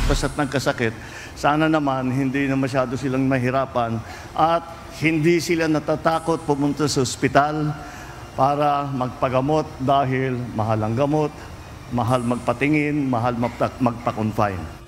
basta't nagkasakit, sana naman hindi na masyado silang mahirapan at hindi sila natatakot pumunta sa ospital para magpagamot dahil mahal ang gamot, mahal magpatingin, mahal magpa-confine.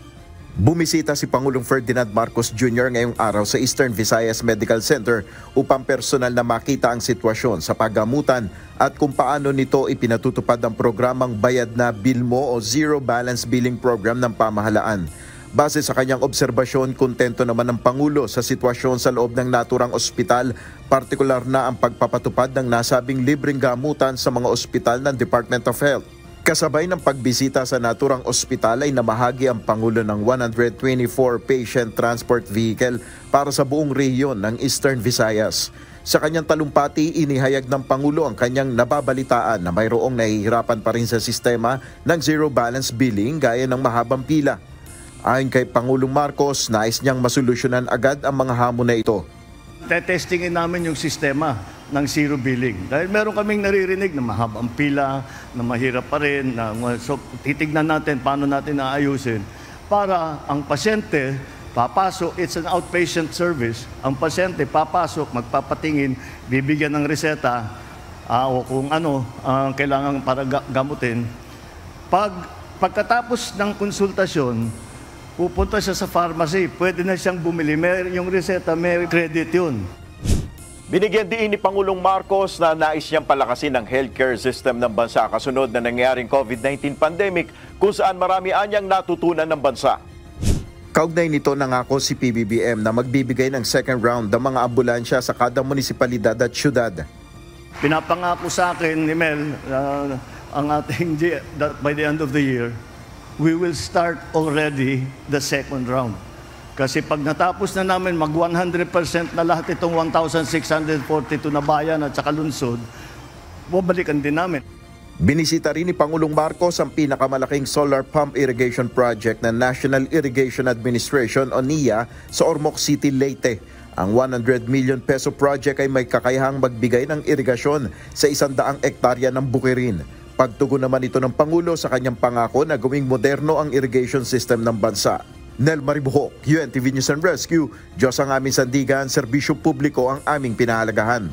Bumisita si Pangulong Ferdinand Marcos Jr. ngayong araw sa Eastern Visayas Medical Center upang personal na makita ang sitwasyon sa paggamutan at kung paano nito ipinatutupad ang programang Bayad na Bilmo o Zero Balance Billing Program ng pamahalaan. Base sa kanyang obserbasyon, kontento naman ang Pangulo sa sitwasyon sa loob ng naturang ospital, partikular na ang pagpapatupad ng nasabing libreng gamutan sa mga ospital ng Department of Health. Kasabay ng pagbisita sa naturang ospital ay namahagi ang Pangulo ng 124 patient transport vehicle para sa buong rehiyon ng Eastern Visayas. Sa kanyang talumpati, inihayag ng Pangulo ang kanyang nababalitaan na mayroong nahihirapan pa rin sa sistema ng zero balance billing gaya ng mahabang pila. Ayon kay Pangulong Marcos, nais niyang masolusyonan agad ang mga hamon na ito. Tetestingin namin yung sistema ng zero billing. Dahil meron kaming naririnig na mahabang pila, na mahirap pa rin. So titignan natin paano natin naayusin para ang pasyente papasok, it's an outpatient service, ang pasyente papasok, magpapatingin, bibigyan ng reseta o kung ano kailangan para gamutin. Pagkatapos ng konsultasyon, pupunta siya sa pharmacy, pwede na siyang bumili. Yung reseta, may credit yun. Binigyan din ni Pangulong Marcos na nais niyang palakasin ang healthcare system ng bansa kasunod na nangyaring COVID-19 pandemic kung saan marami anyang natutunan ng bansa. Kaugnay nito nangako si PBBM na magbibigay ng second round ng mga ambulansya sa kada munisipalidad at syudad. Pinapangako sa akin ni Mel ang ating by the end of the year, we will start already the second round. Kasi pag natapos na namin mag 100% na lahat itong 1,642 na bayan at saka lungsod, babalikan din namin. Binisita rin ni Pangulong Marcos ang pinakamalaking solar pump irrigation project ng National Irrigation Administration o NIA sa Ormoc City, Leyte. Ang 100 million peso project ay may kakayahang magbigay ng irigasyon sa 100 hektarya ng bukirin. Pagtugon naman ito ng Pangulo sa kanyang pangako na gawing moderno ang irrigation system ng bansa. Nel Maribuhok, UNTV News and Rescue, Diyos ang aming sandigan, serbisyo publiko ang aming pinahalagahan.